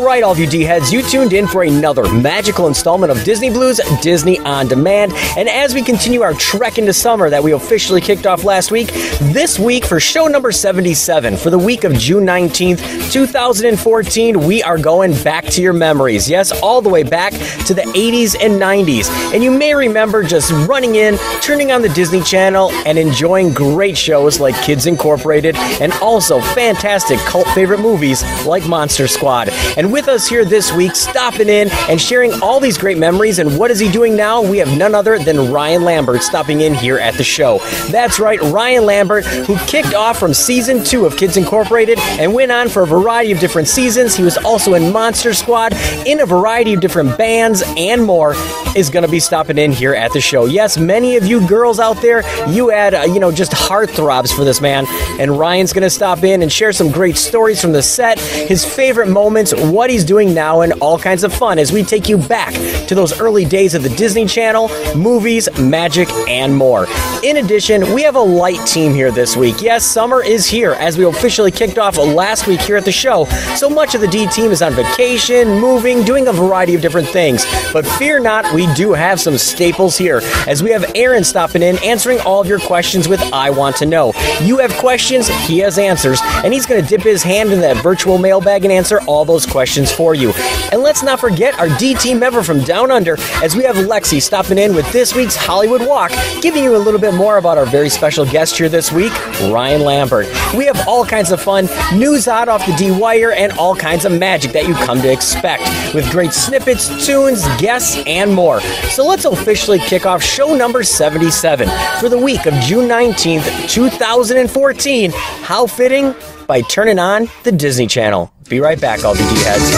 right, all of you D-heads, you tuned in for another magical installment of Disney Blues, Disney On Demand. And as we continue our trek into summer that we officially kicked off last week, this week for show number 77, for the week of June 19th, 2014, we are going back to your memories. Yes, all the way back to the 80s and 90s. And you may remember just running in, turning on the Disney Channel, and enjoying great shows like Kids Incorporated, and also fantastic cult favorite movies like Monster Squad. And with us here this week, stopping in and sharing all these great memories, and what is he doing now? We have none other than Ryan Lambert stopping in here at the show. That's right, Ryan Lambert, who kicked off from season 2 of Kids Incorporated and went on for a variety of different seasons. He was also in Monster Squad, in a variety of different bands, and more, is going to be stopping in here at the show. Yes, many of you girls out there, you had, just heartthrobs for this man, and Ryan's going to stop in and share some great stories from the set, his favorite moments, what he's doing now, and all kinds of fun as we take you back to those early days of the Disney Channel, movies, magic, and more. In addition, we have a light team here this week. Yes, summer is here as we officially kicked off last week here at the show. So much of the D team is on vacation, moving, doing a variety of different things. But fear not, we do have some staples here as we have Aaron stopping in, answering all of your questions with I Want to Know. You have questions, he has answers, and he's going to dip his hand in that virtual mailbag and answer all those questions for you. And let's not forget our D team member from Down Under, as we have Lexi stopping in with this week's Hollywood Walk, giving you a little bit more about our very special guest here this week, Ryan Lambert. We have all kinds of fun, news hot off the D-Wire, and all kinds of magic that you come to expect, with great snippets, tunes, guests, and more. So let's officially kick off show number 77 for the week of June 19th, 2014. How fitting? By turning on the Disney Channel. Be right back, all the D-heads.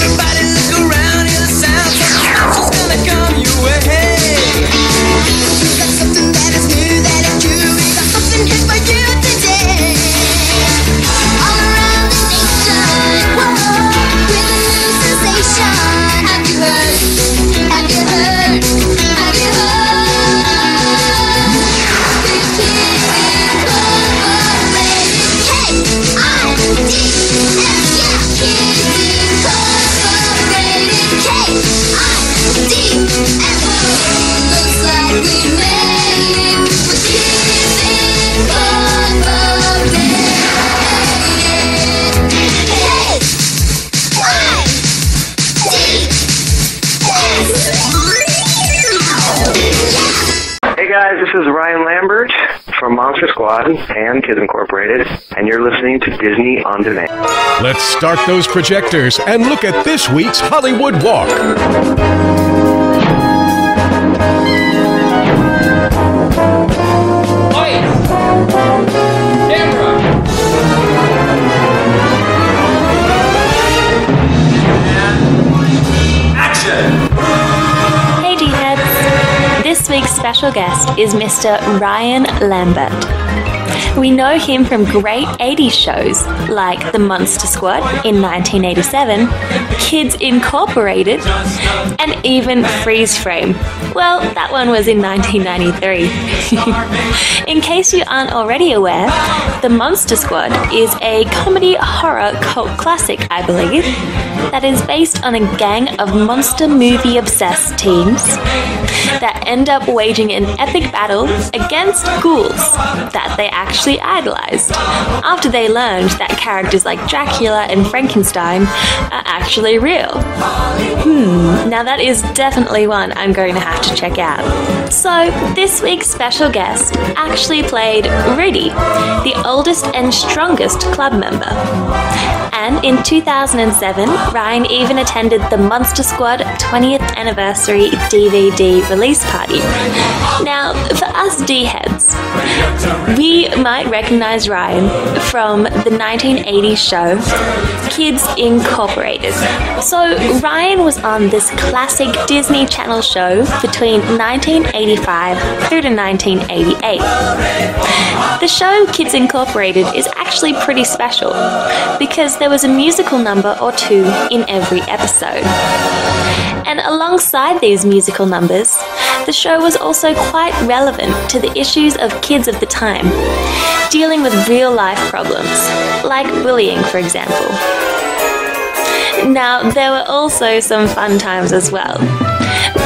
Everybody look around, hear the sound. Who's gonna come your way? We got something that is new, that is true. We got something hit for you today. All around the nation, whoa, with a new sensation. Have you heard? Have you heard? Have you heard? Hey guys, this is Ryan Lambert from Monster Squad and Kids Incorporated, and you're listening to Disney On Demand. Let's start those projectors and look at this week's Hollywood Walk. Hey D-heads! This week's special guest is Mr. Ryan Lambert. We know him from great 80s shows like The Monster Squad in 1987, Kids Incorporated, and even Freeze Frame. Well, that one was in 1993. In case you aren't already aware, The Monster Squad is a comedy horror cult classic, I believe, that is based on a gang of monster movie obsessed teens that end up waging an epic battle against ghouls that they actually idolized after they learned that characters like Dracula and Frankenstein are actually real. Now that is definitely one I'm going to have to check out. So this week's special guest actually played Rudy, the oldest and strongest club member. And in 2007, Ryan even attended the Monster Squad 20th anniversary DVD release party. Now, for us D-heads, we might recognize Ryan from the 1980s show Kids Incorporated. So Ryan was on this classic Disney Channel show between 1985 through to 1988. The show Kids Incorporated is actually pretty special because there was a musical number or two in every episode. And alongside these musical numbers, the show was also quite relevant to the issues of kids of the time, dealing with real-life problems, like bullying, for example. Now, there were also some fun times as well.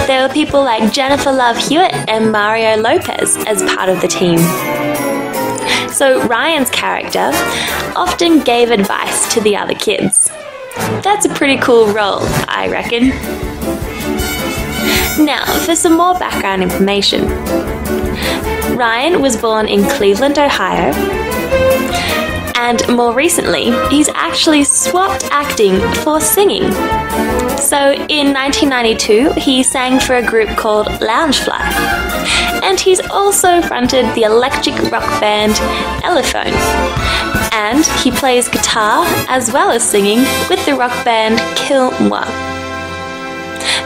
There were people like Jennifer Love Hewitt and Mario Lopez as part of the team. So Ryan's character often gave advice to the other kids. That's a pretty cool role, I reckon. Now, for some more background information. Ryan was born in Cleveland, Ohio, and more recently, he's actually swapped acting for singing. So in 1992, he sang for a group called Loungefly, and he's also fronted the electric rock band Elephone, and he plays guitar as well as singing with the rock band Kill Moi.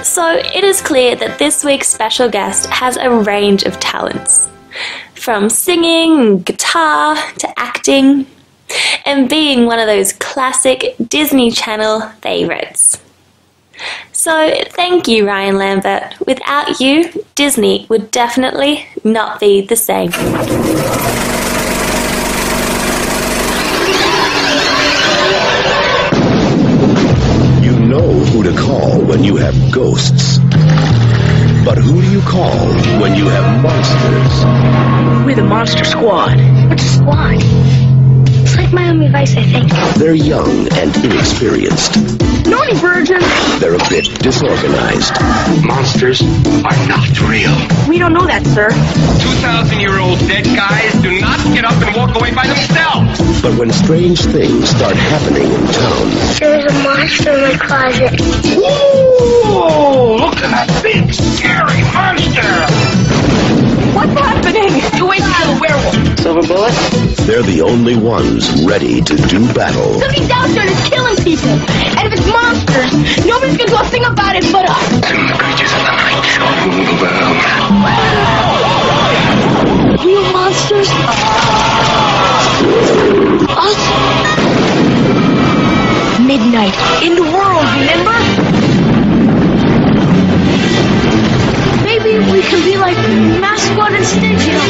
So it is clear that this week's special guest has a range of talents, from singing, guitar, to acting, and being one of those classic Disney Channel favourites. So thank you, Ryan Lambert. Without you, Disney would definitely not be the same. You know who to call when you have ghosts. But who do you call when you have monsters? We're the Monster Squad. What's a squad? It's like Miami Vice, I think. They're young and inexperienced. Naughty virgin. They're a bit disorganized. Monsters are not real. We don't know that, sir. 2,000-year-old dead guys do not get up and walk away by themselves. But when strange things start happening in town... There's a monster in my closet. Whoa! Look at that big, scary monster! What's happening? You wait to kill a werewolf. Silver bullet? they're the only ones ready to do battle. Somebody's out there that's killing people. And if it's monsters, nobody's gonna do a thing about it but us. The creatures of the night shall rule the world. Real monsters? Us? Midnight. In the world, remember? Maybe we can be like Mascot and Stitch, you know?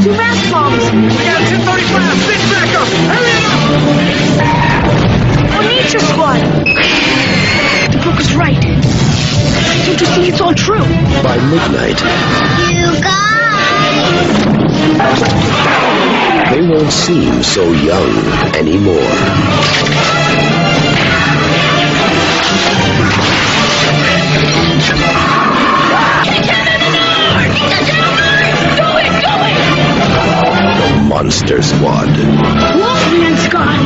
Two mask bombs. We got 1035. Stick back up. Hurry up. Or Nature Squad. The book is right. Don't you think it's all true? By midnight, You guys! they won't seem so young anymore. The Monster Squad. Wolfman Squad.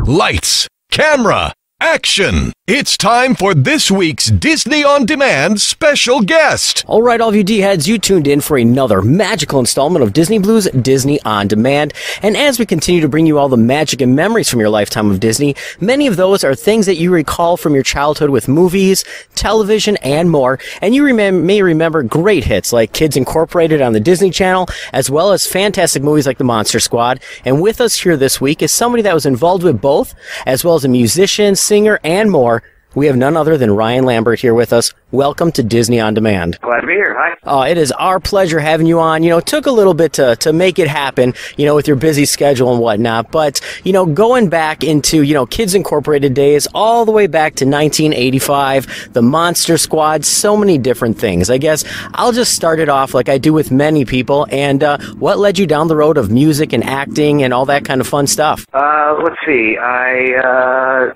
Lights, camera, action! It's time for this week's Disney On Demand special guest. All right, all of you D-heads, you tuned in for another magical installment of Disney Blues Disney On Demand. And as we continue to bring you all the magic and memories from your lifetime of Disney, many of those are things that you recall from your childhood with movies, television, and more. And you may remember great hits like Kids Incorporated on the Disney Channel, as well as fantastic movies like The Monster Squad. And with us here this week is somebody that was involved with both, as well as a musician, singer, and more. We have none other than Ryan Lambert here with us. Welcome to Disney On Demand. Glad to be here. Hi. It is our pleasure having you on. You know, it took a little bit to make it happen, you know, with your busy schedule and whatnot. But, you know, going back into, you know, Kids Incorporated days, all the way back to 1985, the Monster Squad, so many different things. I guess I'll just start it off like I do with many people. And what led you down the road of music and acting and all that kind of fun stuff? Let's see. I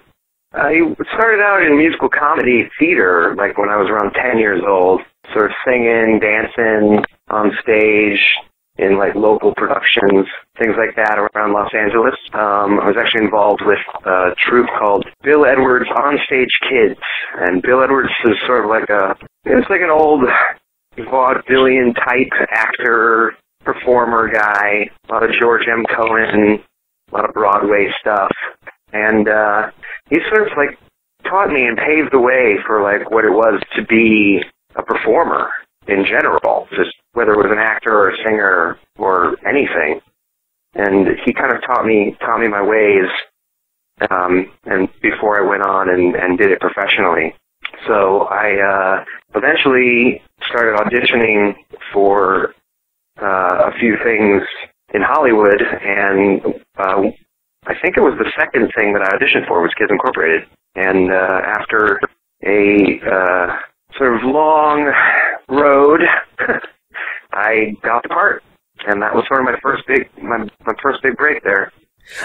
started out in musical comedy theater, like when I was around 10 years old, sort of singing, dancing on stage in like local productions, things like that around Los Angeles. I was actually involved with a troupe called Bill Edwards Onstage Kids, and Bill Edwards is sort of like an old vaudevillian type actor, performer guy, a lot of George M. Cohan, a lot of Broadway stuff. And he sort of like taught me and paved the way for like what it was to be a performer in general, just whether it was an actor or a singer or anything. And he kind of taught me my ways and before I went on and did it professionally. So I eventually started auditioning for a few things in Hollywood, and I think it was the second thing that I auditioned for was Kids Incorporated. And after a sort of long road, I got the part, and that was sort of my first big break there.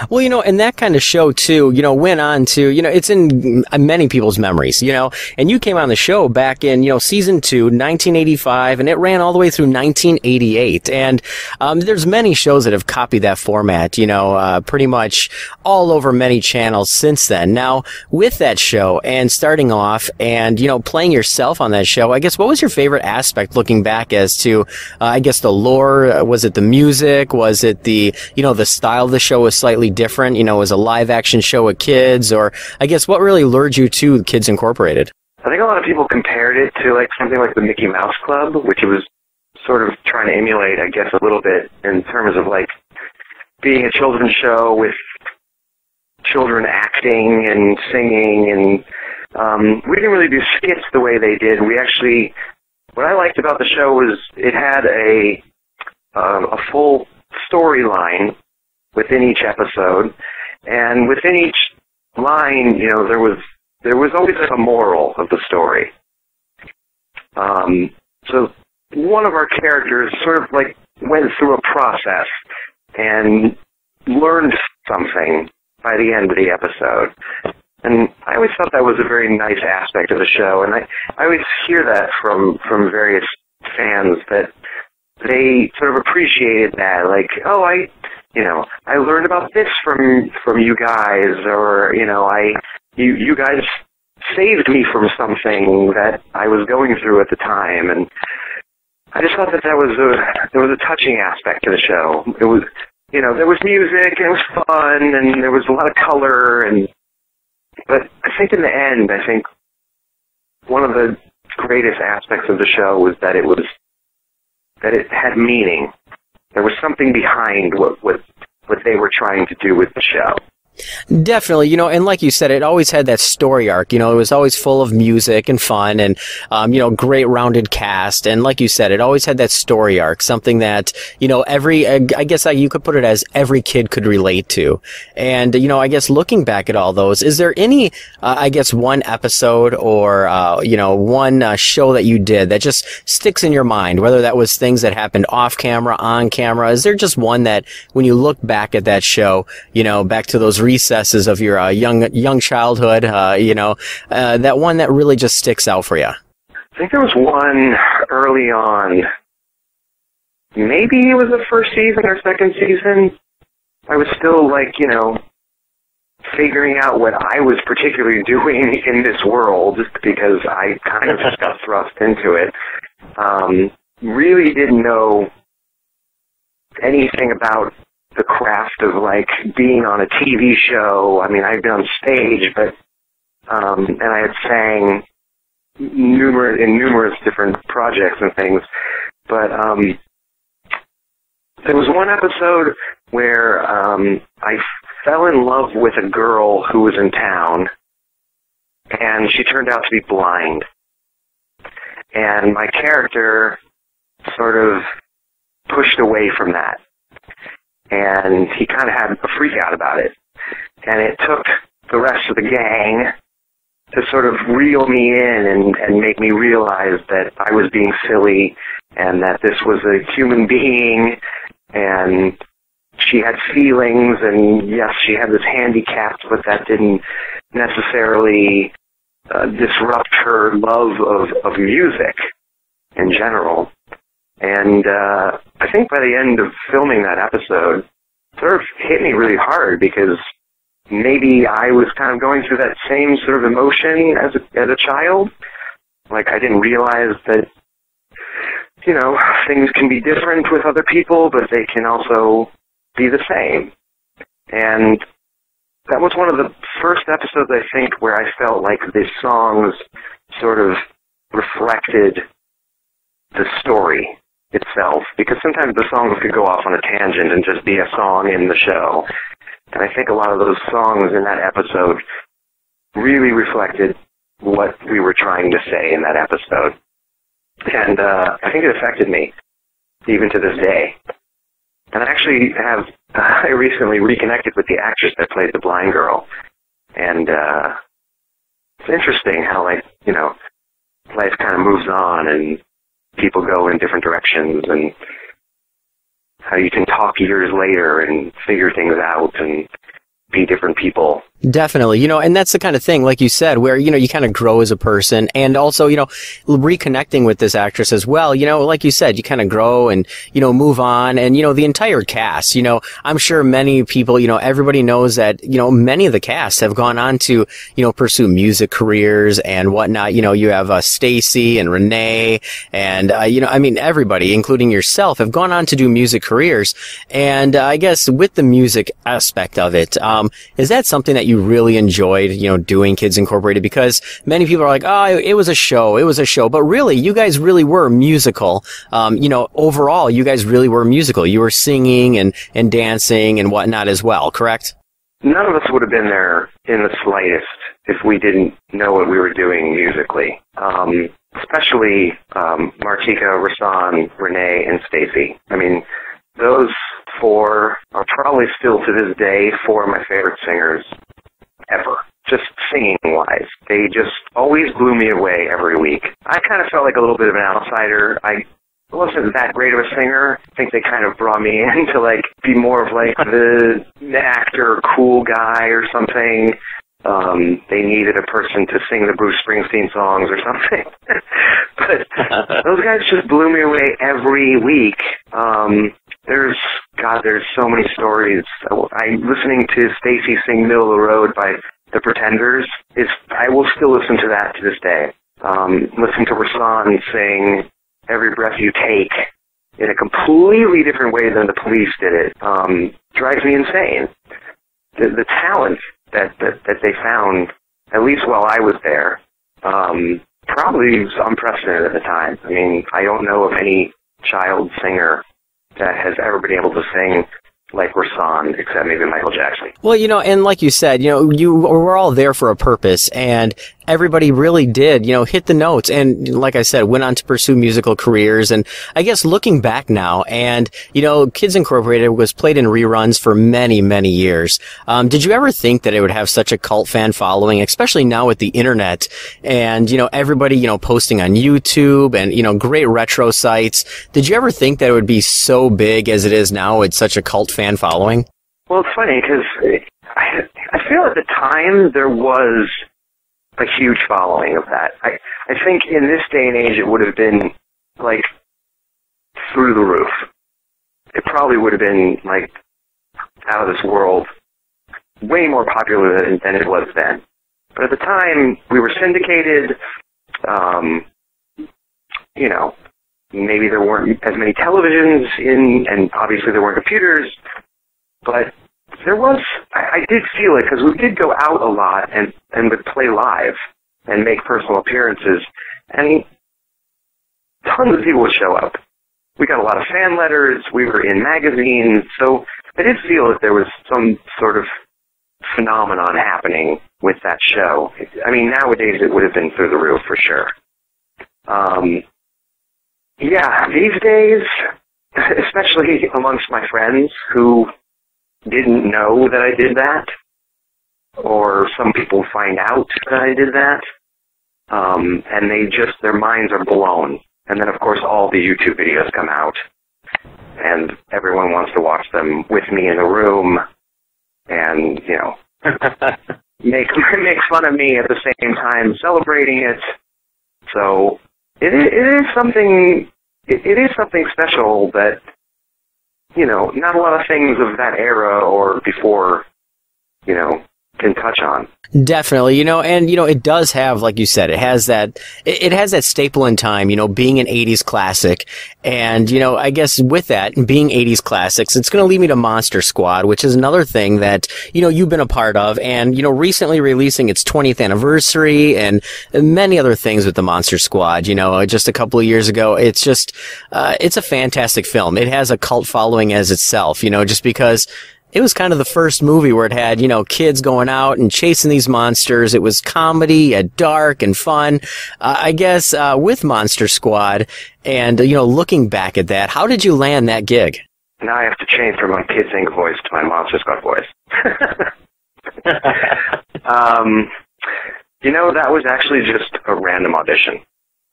Well, and that kind of show, too, went on to, it's in many people's memories, and you came on the show back in, season 2, 1985, and it ran all the way through 1988. And there's many shows that have copied that format, pretty much all over many channels since then. Now, with that show and starting off and, playing yourself on that show, I guess, what was your favorite aspect looking back as to, I guess, the lore? Was it the music? Was it the, the style of the show was slightly different, was a live action show with kids, or I guess what really lured you to Kids Incorporated? I think a lot of people compared it to like something like the Mickey Mouse Club, which it was sort of trying to emulate, I guess, a little bit in terms of like being a children's show with children acting and singing, and we didn't really do skits the way they did. We actually, what I liked about the show was it had a full storyline within each episode, and within each line, there was always a moral of the story. So one of our characters sort of like went through a process and learned something by the end of the episode. And I always thought that was a very nice aspect of the show, and I always hear that from various fans that they sort of appreciated that, like, oh, I learned about this from you guys, or, you guys saved me from something that I was going through at the time. And I just thought that there was a touching aspect to the show. It was, there was music, and it was fun, and there was a lot of color, but I think in the end, one of the greatest aspects of the show was that it had meaning. There was something behind what they were trying to do with the show. Definitely, and like you said, it always had that story arc. It was always full of music and fun and, great rounded cast. And like you said, it always had that story arc, something that, I guess you could put it as every kid could relate to. And, I guess looking back at all those, is there any, one episode or, one show that you did that just sticks in your mind, whether that was things that happened off camera, on camera? Is there just one that when you look back at that show, back to those recesses of your young childhood, that one that really just sticks out for you? I think there was one early on. Maybe it was the first season or second season. I was still figuring out what I was particularly doing in this world, because I kind of just got thrust into it. Really didn't know anything about the craft of being on a TV show. I mean, I'd been on stage, but and I had sang in numerous different projects and things. But there was one episode where I fell in love with a girl who was in town, and she turned out to be blind. And my character sort of pushed away from that. And he kind of had a freak out about it. And it took the rest of the gang to sort of reel me in and make me realize that I was being silly and that this was a human being and she had feelings, and yes, she had this handicap, but that didn't necessarily disrupt her love of music in general. And I think by the end of filming that episode, it sort of hit me really hard, because maybe I was kind of going through that same sort of emotion as a child. I didn't realize that, things can be different with other people, but they can also be the same. And that was one of the first episodes, I think, where I felt like the songs sort of reflected the story itself, because sometimes the songs could go off on a tangent and just be a song in the show. And I think a lot of those songs in that episode really reflected what we were trying to say in that episode. And I think it affected me, even to this day. And I recently reconnected with the actress that played the blind girl. And it's interesting how, like, you know, life kind of moves on and people go in different directions, and how you can talk years later and figure things out and be different people. Definitely, you know, and that's the kind of thing, like you said, where, you know, you kind of grow as a person, and also, you know, reconnecting with this actress as well, you know, like you said, you kind of grow and, you know, move on, and, you know, the entire cast, you know, I'm sure many people, you know, everybody knows that, you know, many of the cast have gone on to, you know, pursue music careers and whatnot. You know, you have Stacy and Renee and, you know, I mean, everybody, including yourself, have gone on to do music careers. And I guess with the music aspect of it, is that something that you really enjoyed, you know, doing Kids Incorporated? Because many people are like, oh, it was a show, but really, you guys really were musical. You know, overall, you guys really were musical. You were singing and dancing and whatnot as well, correct? None of us would have been there in the slightest if we didn't know what we were doing musically. Especially Martika, Rasan, Renee, and Stacy. I mean, those four are probably still to this day four of my favorite singers ever, just singing-wise. They just always blew me away every week. I kind of felt like a little bit of an outsider. I wasn't that great of a singer. I think they kind of brought me in to, like, be more of, like, the actor, cool guy or something. They needed a person to sing the Bruce Springsteen songs or something. But those guys just blew me away every week. There's so many stories. Listening to Stacy sing Middle of the Road by The Pretenders, I will still listen to that to this day. Listen to Rasan sing Every Breath You Take in a completely different way than the Police did it. Drives me insane. The talent that they found, at least while I was there, probably was unprecedented at the time. I mean, I don't know of any child singer that has ever been able to sing like Rasan, except maybe Michael Jackson. Well, you know, and like you said, you know, you were all there for a purpose, and everybody really did, you know, hit the notes, and like I said, went on to pursue musical careers. And I guess looking back now, and, you know, Kids Incorporated was played in reruns for many, many years. Did you ever think that it would have such a cult fan following, especially now with the internet and, you know, everybody, you know, posting on YouTube and, you know, great retro sites? Did you ever think that it would be so big as it is now with such a cult fan following? Well, it's funny because I feel at the time there was a huge following of that. I think in this day and age it would have been, like, through the roof. It probably would have been, like, out of this world, way more popular than it was then. But at the time, we were syndicated. You know, maybe there weren't as many televisions and obviously there weren't computers, but there was, I did feel it, because we did go out a lot and would play live and make personal appearances, and tons of people would show up. We got a lot of fan letters, we were in magazines, so I did feel that there was some sort of phenomenon happening with that show. I mean, nowadays it would have been through the roof for sure. Yeah, these days, especially amongst my friends who didn't know that I did that, or some people find out that I did that, and their minds are blown. And then, of course, all the YouTube videos come out, and everyone wants to watch them with me in the room, and, you know, make fun of me at the same time celebrating it. So it is something special that, you know, not a lot of things of that era or before, you know, can touch on. Definitely, you know, and, you know, it does have, like you said, it has that staple in time, you know, being an 80s classic. And, you know, I guess with that, being 80s classics, it's going to lead me to Monster Squad, which is another thing that, you know, you've been a part of, and, you know, recently releasing its 20th anniversary and many other things with the Monster Squad, you know, just a couple of years ago. It's just, it's a fantastic film. It has a cult following as itself, you know, just because it was kind of the first movie where it had, kids going out and chasing these monsters. It was comedy, dark and fun. I guess, with Monster Squad and, looking back at that, how did you land that gig? Now I have to change from my Kids Inc. voice to my Monster Squad voice. That was actually just a random audition.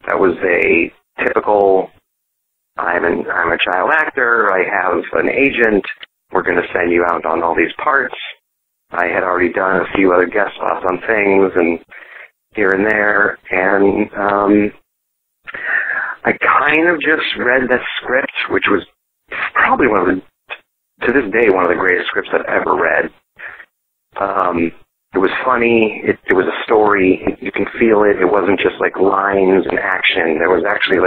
That was a typical, I'm a child actor, I have an agent, we're going to send you out on all these parts. I had already done a few other guest spots on things and here and there, and I kind of just read that script, which was probably to this day, one of the greatest scripts I've ever read. It was funny, it was a story, you can feel it, it wasn't just like lines and action, there was actually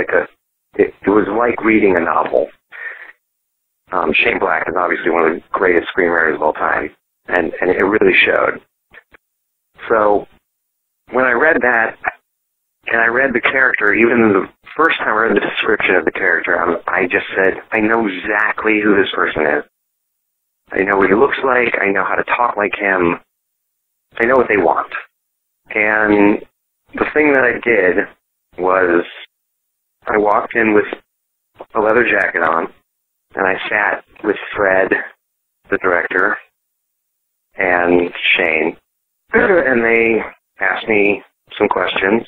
it was like reading a novel. Shane Black is obviously one of the greatest screenwriters of all time, and it really showed. So, when I read that, and I read the character, even the first time I read the description of the character, I just said, I know exactly who this person is. I know what he looks like, I know how to talk like him, I know what they want. And the thing that I did was, I walked in with a leather jacket on, and I sat with Fred, the director, and Shane, and they asked me some questions,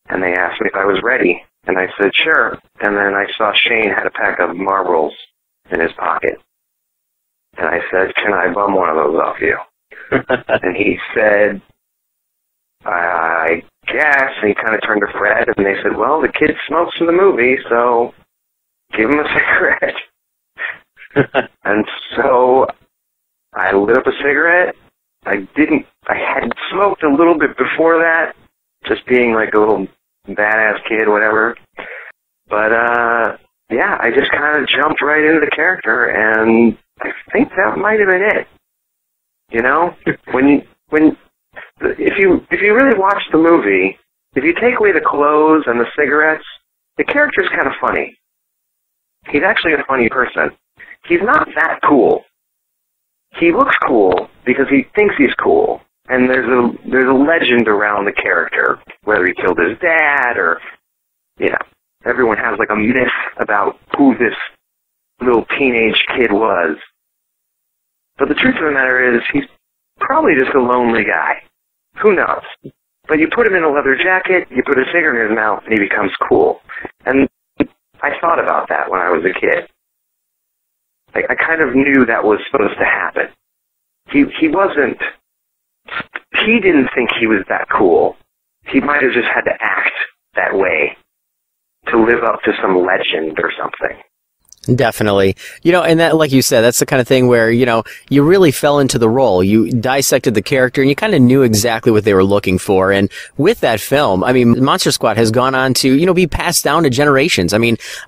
and they asked me if I was ready, and I said, sure, and then I saw Shane had a pack of marbles in his pocket, and I said, can I bum one of those off you? And he said, I guess, and he kind of turned to Fred, and they said, well, the kid smokes in the movie, so give him a cigarette. And so I lit up a cigarette. I had smoked a little bit before that, just being like a little badass kid, whatever. But, yeah, I just kind of jumped right into the character, and I think that might have been it. If you really watch the movie, if you take away the clothes and the cigarettes, the character's kind of funny. He's actually a funny person. He's not that cool. He looks cool because he thinks he's cool. And there's a legend around the character, whether he killed his dad or, everyone has like a myth about who this little teenage kid was. But the truth of the matter is, he's probably just a lonely guy. Who knows? But you put him in a leather jacket, you put a cigarette in his mouth, and he becomes cool. And I thought about that when I was a kid. I kind of knew that was supposed to happen. He didn't think he was that cool. He might have just had to act that way to live up to some legend or something. Definitely. And that, like you said, that's the kind of thing where, you really fell into the role. You dissected the character and you kind of knew exactly what they were looking for. And with that film, Monster Squad has gone on to, be passed down to generations.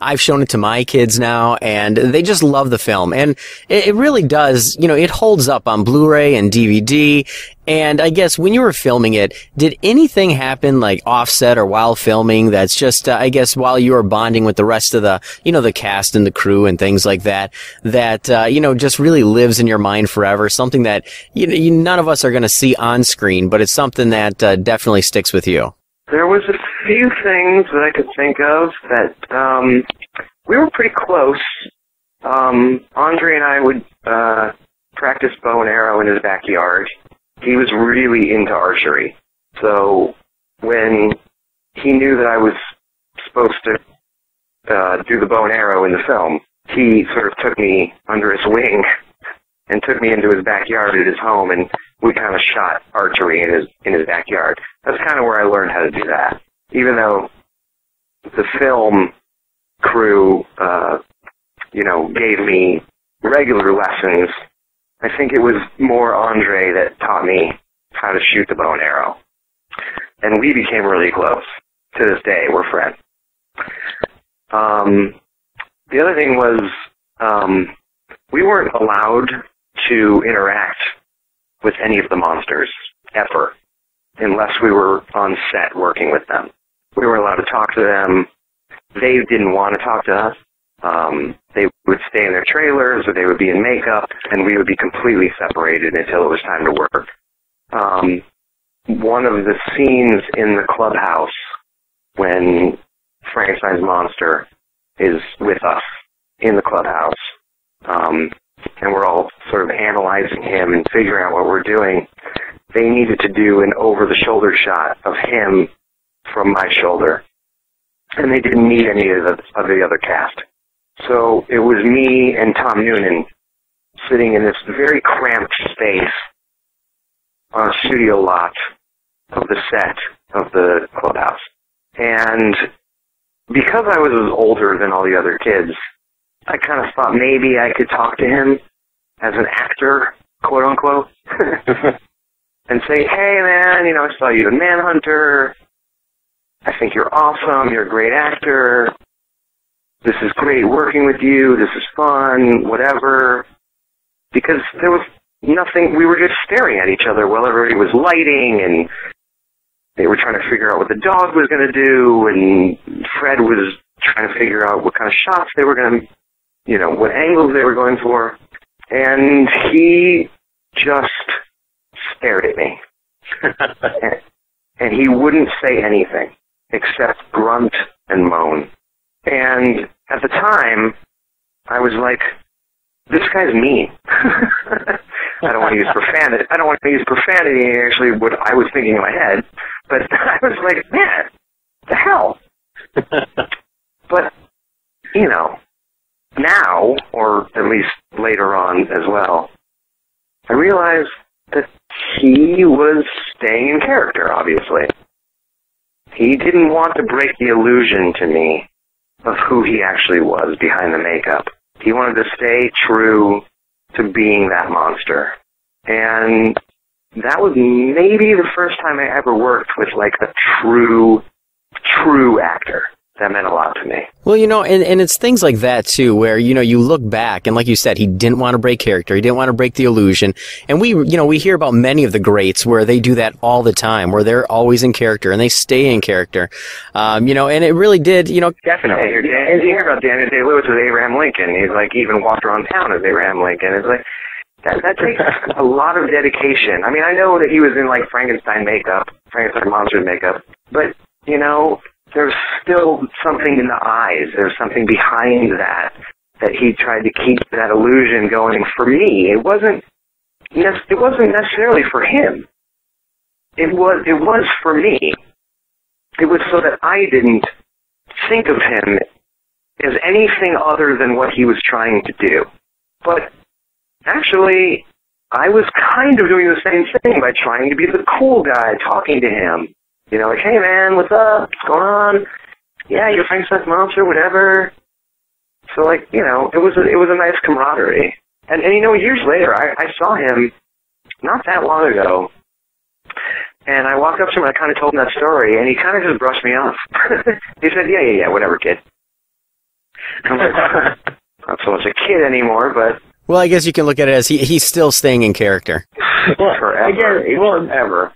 I've shown it to my kids now and they just love the film. And it really does, it holds up on Blu-ray and DVD. And I guess when you were filming it, did anything happen like offset or while filming that's just, I guess, while you were bonding with the rest of the, the cast and the crew and things like that, just really lives in your mind forever? Something that, none of us are going to see on screen, but it's something that definitely sticks with you. There was a few things that I could think of that we were pretty close. Andre and I would practice bow and arrow in his backyard. He was really into archery. So when he knew that I was supposed to do the bow and arrow in the film, he sort of took me under his wing and took me into his backyard at his home, and we kind of shot archery in his backyard. That's kind of where I learned how to do that. Even though the film crew, gave me regular lessons, I think it was more Andre that taught me how to shoot the bow and arrow. And we became really close. To this day, we're friends. The other thing was, we weren't allowed to interact with any of the monsters, ever, unless we were on set working with them. We were allowed to talk to them. They didn't want to talk to us. They would stay in their trailers, or they would be in makeup, and we would be completely separated until it was time to work. One of the scenes in the clubhouse when Frankenstein's monster is with us in the clubhouse, and we're all sort of analyzing him and figuring out what we're doing, they needed to do an over-the-shoulder shot of him from my shoulder, and they didn't need any of the other cast. So it was me and Tom Noonan sitting in this very cramped space on a studio lot of the set of the clubhouse. And because I was older than all the other kids, I kind of thought maybe I could talk to him as an actor, quote unquote, and say, hey man, you know, I saw you in Manhunter. I think you're awesome. You're a great actor. This is great working with you. This is fun, whatever. Because there was nothing, we were just staring at each other while everybody was lighting, and they were trying to figure out what the dog was going to do, and Fred was trying to figure out what kind of shots they were going to, you know, what angles they were going for. And he just stared at me. And he wouldn't say anything except grunt and moan. And at the time, I was like, this guy's mean. I don't want to use profanity. I don't want to use profanity, actually, what I was thinking in my head. But I was like, man, the hell? But, you know, now, or at least later on as well, I realized that he was staying in character, obviously. He didn't want to break the illusion to me of who he actually was behind the makeup. He wanted to stay true to being that monster. And that was maybe the first time I ever worked with, like, a true actor. That meant a lot to me. Well, you know, and it's things like that, too, where, you know, you look back, and like you said, he didn't want to break character. He didn't want to break the illusion. And we hear about many of the greats where they do that all the time, where they're always in character, and they stay in character. You know, and it really did, you know. Definitely. And you hear about Daniel Day-Lewis as Abraham Lincoln. He's, like, even walked around town as Abraham Lincoln. It's like, that takes a lot of dedication. I mean, I know that he was in, like, Frankenstein monster makeup, but, you know, there's still something in the eyes. There's something behind that he tried to keep that illusion going for me. It wasn't necessarily for him. It was for me. It was so that I didn't think of him as anything other than what he was trying to do. But actually, I was kind of doing the same thing by trying to be the cool guy talking to him. You know, like, hey man, what's up? What's going on? Yeah, you're Frankenstein's monster, whatever. So, like, you know, it was a nice camaraderie. And you know, years later, I saw him not that long ago, and I walked up to him and I kind of told him that story, and he kind of just brushed me off. He said, yeah, whatever, kid. I'm like, not so much a kid anymore, but... Well, I guess you can look at it as he's still staying in character. Forever.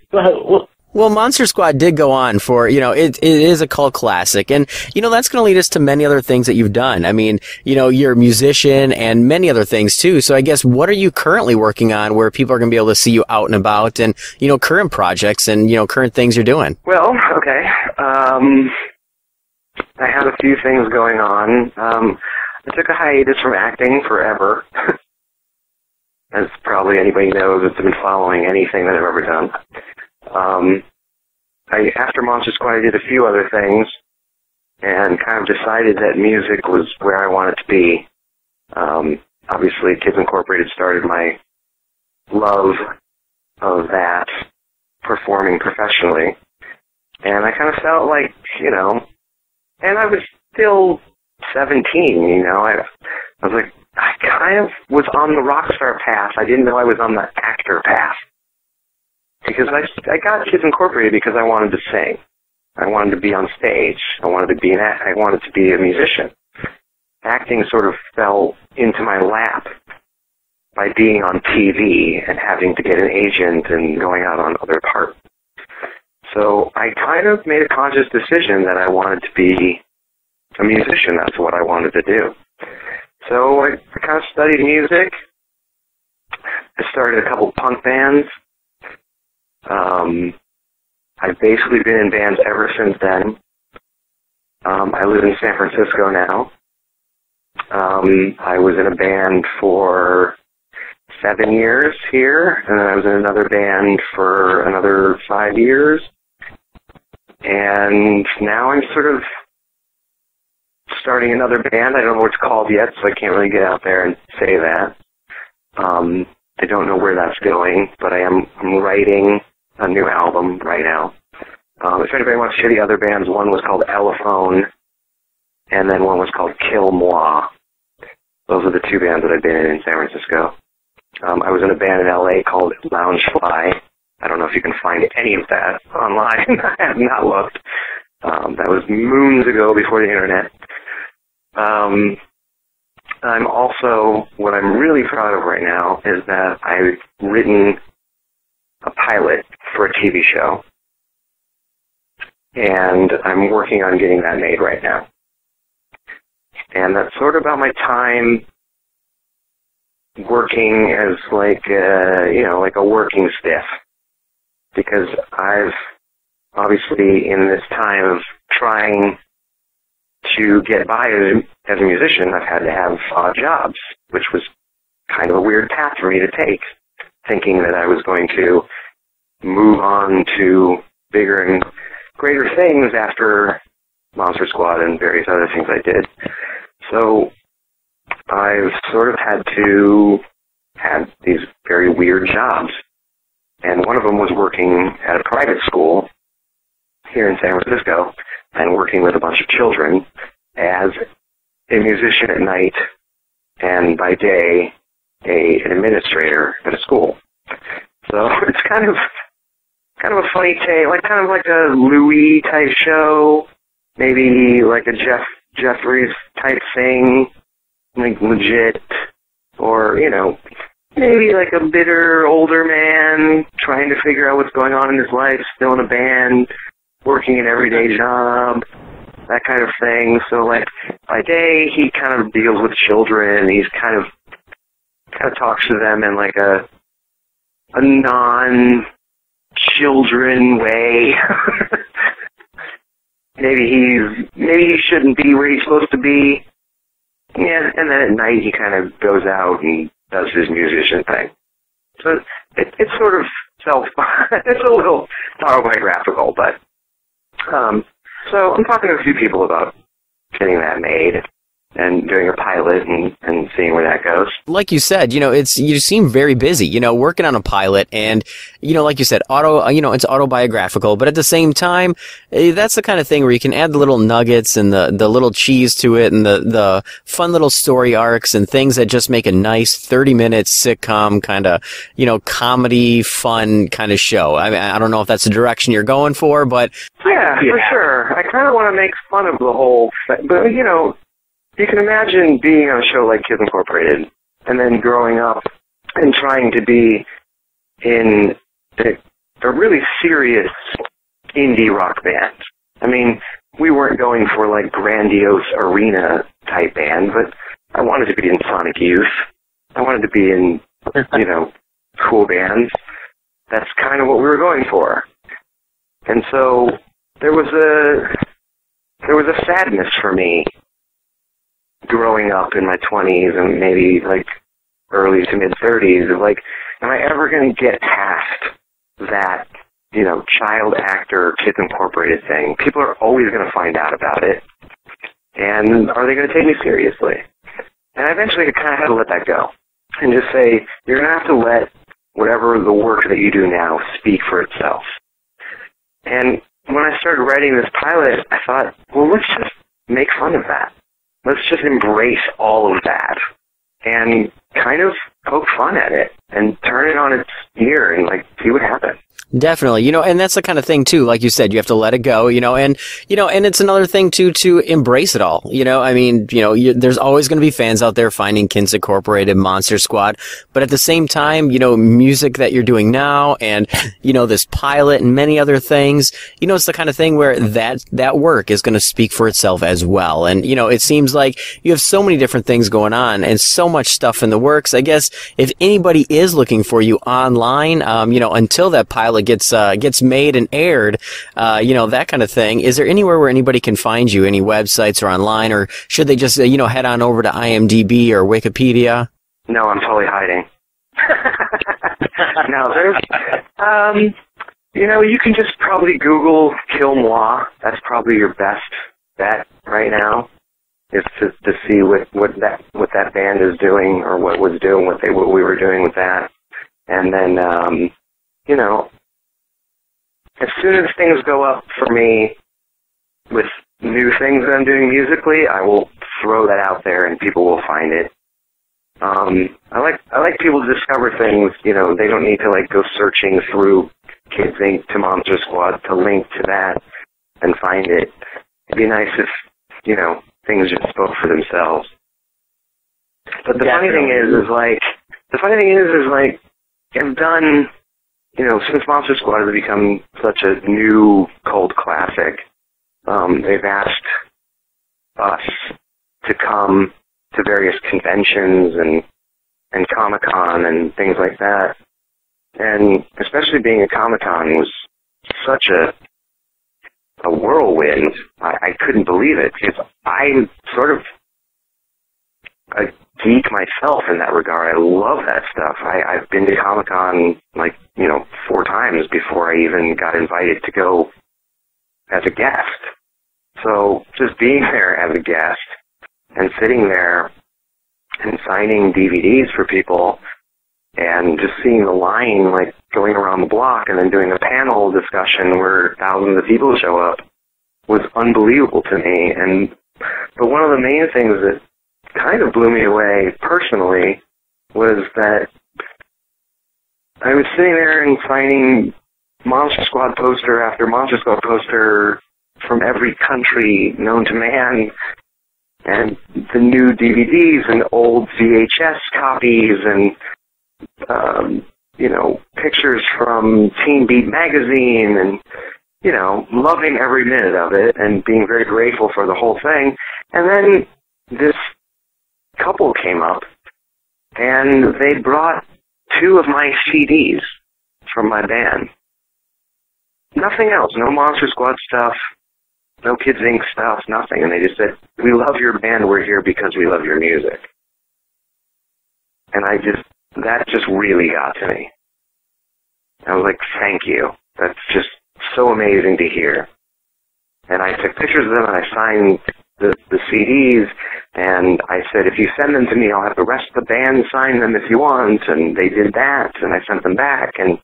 Well, Monster Squad did go on for, you know, it is a cult classic. And, you know, that's going to lead us to many other things that you've done. I mean, you know, you're a musician and many other things, too. So I guess what are you currently working on where people are going to be able to see you out and about and, you know, current projects and, you know, current things you're doing? Well, okay. I have a few things going on. I took a hiatus from acting forever. As probably anybody knows that's been following anything that I've ever done. After Monster Squad, I did a few other things and kind of decided that music was where I wanted to be. Obviously, Kids Incorporated started my love of that, performing professionally. And I kind of felt like, you know, and I was still 17, you know, I was like, I kind of was on the rock star path. I didn't know I was on the actor path. Because I got Kids Incorporated because I wanted to sing. I wanted to be on stage. I wanted to be a musician. Acting sort of fell into my lap by being on TV and having to get an agent and going out on other parts. So I kind of made a conscious decision that I wanted to be a musician. That's what I wanted to do. So I kind of studied music. I started a couple punk bands. I've basically been in bands ever since then. I live in San Francisco now. I was in a band for 7 years here, and then I was in another band for another 5 years. And now I'm sort of starting another band. I don't know what it's called yet, so I can't really get out there and say that. I don't know where that's going, but I'm writing a new album right now. If anybody wants to hear the other bands, one was called Elephone, and then one was called Kill Moi. Those are the two bands that I've been in San Francisco. I was in a band in LA called Loungefly. I don't know if you can find any of that online. I have not looked. That was moons ago before the internet. I'm also, what I'm really proud of right now is that I've written a pilot for a TV show. And I'm working on getting that made right now. And that's sort of about my time working as like a working stiff. Because I've obviously in this time of trying to get by as a musician, I've had to have odd jobs, which was kind of a weird path for me to take, thinking that I was going to move on to bigger and greater things after Monster Squad and various other things I did. So I've sort of had to have these very weird jobs. And one of them was working at a private school here in San Francisco and working with a bunch of children as a musician at night and by day an administrator at a school. So it's kind of a funny take, kind of like a Louis type show, maybe like a Jeffries type thing, like legit, or, maybe like a bitter older man trying to figure out what's going on in his life, still in a band, working an everyday job, that kind of thing. So like by day he kind of deals with children. He's kind of talks to them in like a non-children way. maybe he shouldn't be where he's supposed to be. Yeah, and then at night he kind of goes out and does his musician thing. So it's sort of it's a little autobiographical, but so I'm talking to a few people about getting that made and doing a pilot and seeing where that goes. Like you said, you seem very busy, working on a pilot and, like you said, it's autobiographical, but at the same time, that's the kind of thing where you can add the little nuggets and the little cheese to it and the fun little story arcs and things that just make a nice 30-minute sitcom kind of, comedy, fun kind of show. I mean, I don't know if that's the direction you're going for, but... Yeah, for sure. I kind of want to make fun of the whole thing, but, you can imagine being on a show like Kids Incorporated and then growing up and trying to be in a really serious indie rock band. I mean, we weren't going for like grandiose arena type band, but I wanted to be in Sonic Youth. I wanted to be in, cool bands. That's kind of what we were going for. And so there was a sadness for me growing up in my 20s and maybe like early to mid 30s of like, am I ever going to get past that, child actor Kids Incorporated thing? People are always going to find out about it. And are they going to take me seriously? And eventually I kind of had to let that go and just say, you're going to have to let whatever the work that you do now speak for itself. And when I started writing this pilot, I thought, well, let's just make fun of that. Let's just embrace all of that and kind of poke fun at it and turn it on its ear and, see what happens. Definitely, and that's the kind of thing too. Like you said, you have to let it go, and it's another thing too to embrace it all. I mean, there's always going to be fans out there finding Kids Incorporated, Monster Squad, but at the same time, music that you're doing now, and this pilot and many other things, it's the kind of thing where that work is going to speak for itself as well. And it seems like you have so many different things going on and so much stuff in the works. I guess if anybody is looking for you online, until that pilot gets made and aired, that kind of thing. Is there anywhere where anybody can find you? Any websites or online, or should they just head on over to IMDb or Wikipedia? No, I'm totally hiding. No, there's, you can just probably Google Kill Moi. That's probably your best bet right now. Is to see what that band is doing, or what we were doing with that, and then as soon as things go up for me with new things that I'm doing musically, I will throw that out there and people will find it. I like people to discover things. They don't need to go searching through Kids Inc. to Monster Squad to link to that and find it. It'd be nice if things just spoke for themselves. But the funny thing is I've done, since Monster Squad has become such a new cult classic, they've asked us to come to various conventions and Comic-Con and things like that. And especially being at Comic-Con was such a whirlwind. I couldn't believe it, because I'm sort of a geek myself in that regard. I love that stuff. I've been to Comic-Con 4 times before I even got invited to go as a guest. So just being there as a guest and sitting there and signing DVDs for people and just seeing the line going around the block and then doing a panel discussion where thousands of people show up was unbelievable to me. But one of the main things that kind of blew me away personally was that I was sitting there and signing Monster Squad poster after Monster Squad poster from every country known to man, and the new DVDs and old VHS copies and pictures from Teen Beat magazine, and loving every minute of it and being very grateful for the whole thing. And then this couple came up and they brought 2 of my CDs from my band. Nothing else, no Monster Squad stuff, no Kids Inc. stuff, nothing. And they just said, "We love your band, we're here because we love your music." And that just really got to me. I was like, thank you. That's just so amazing to hear. And I took pictures of them and I signed the CDs, and I said, if you send them to me, I'll have the rest of the band sign them if you want. And they did that, and I sent them back, and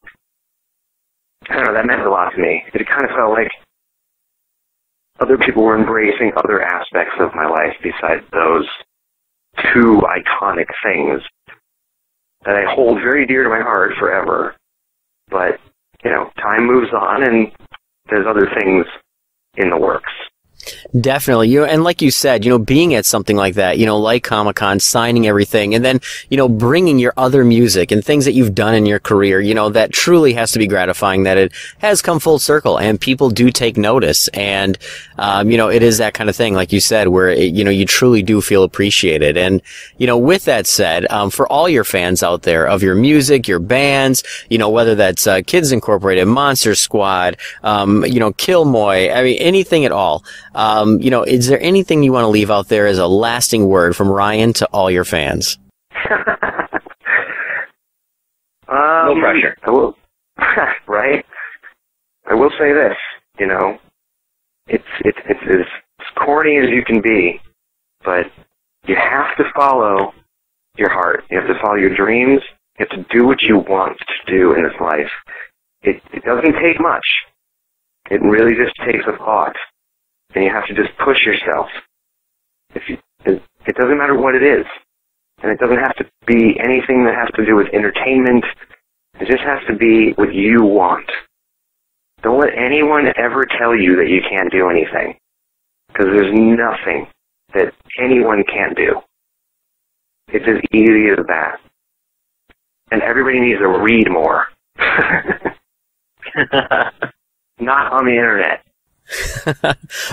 I don't know, that meant a lot to me. It kind of felt like other people were embracing other aspects of my life besides those 2 iconic things that I hold very dear to my heart forever. But, time moves on, and there's other things in the works. Definitely. And like you said, being at something like that, like Comic-Con, signing everything, and then, bringing your other music and things that you've done in your career, that truly has to be gratifying that it has come full circle and people do take notice. And, it is that kind of thing, like you said, where, you truly do feel appreciated. And, with that said, for all your fans out there of your music, your bands, whether that's Kids Incorporated, Monster Squad, Kill Moi, I mean, anything at all. Is there anything you want to leave out there as a lasting word from Ryan to all your fans? No pressure. I will, right? I will say this, it's as corny as you can be, but you have to follow your heart. You have to follow your dreams. You have to do what you want to do in this life. It doesn't take much. It really just takes a thought. And you have to just push yourself. It doesn't matter what it is. And it doesn't have to be anything that has to do with entertainment. It just has to be what you want. Don't let anyone ever tell you that you can't do anything, because there's nothing that anyone can't do. It's as easy as that. And everybody needs to read more. Not on the internet.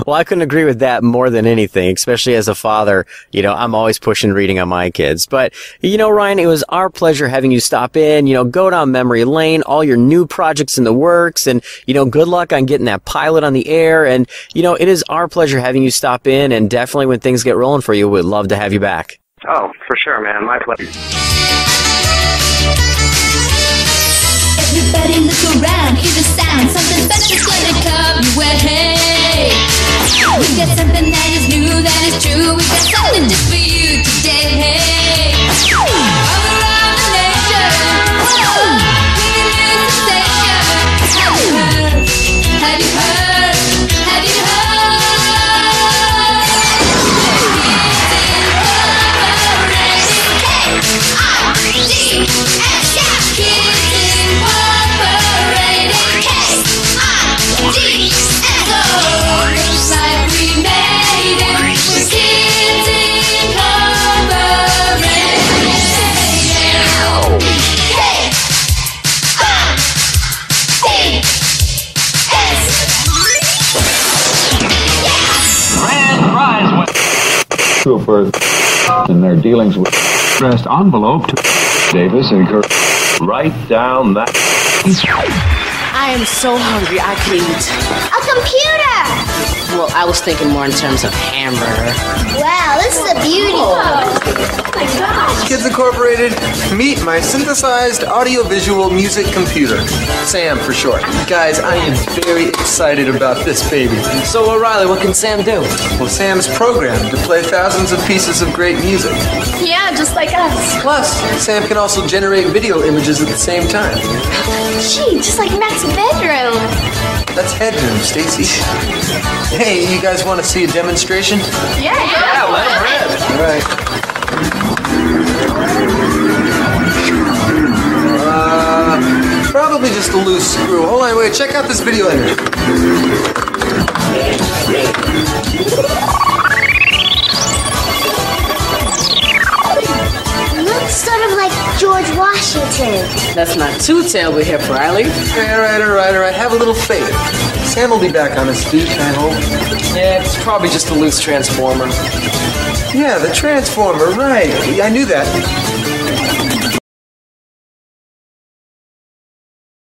Well, I couldn't agree with that more than anything, especially as a father. You know, I'm always pushing reading on my kids. But, you know, Ryan, it was our pleasure having you stop in, you know, go down memory lane, all your new projects in the works, and, you know, good luck on getting that pilot on the air. And, you know, it is our pleasure having you stop in, and definitely when things get rolling for you, we'd love to have you back. Oh, for sure, man. My pleasure. Everybody look around, hear the sound. Something special's gonna come your way. We got something that is new, that is true. We got something just for you today. All around the nation, whoa, we can use the station. Have you heard? Have you heard? Have you heard? Troopers in their dealings with addressed envelope to Davis and Kirk. Write down that. I am so hungry I could eat. A computer! Well, I was thinking more in terms of hamburger. Wow, this is a beauty. Oh my gosh. Kids Incorporated, meet my synthesized audiovisual music computer. Sam for short. Guys, I am very excited about this baby. So, O'Reilly, what can Sam do? Well, Sam's programmed to play thousands of pieces of great music. Yeah, just like us. Plus, Sam can also generate video images at the same time. Gee, just like Mac's bedroom. That's headroom, Stacy. Hey, you guys want to see a demonstration? Yeah, let him rip. All right. Probably just a loose screw. Hold on, wait, check out this video image. Looks sort of like George Washington. That's not too terribly hip, Riley. All right. Have a little faith. Sam will be back on his feet, I hope. Yeah, it's probably just a loose transformer. Yeah, the transformer, right. I knew that.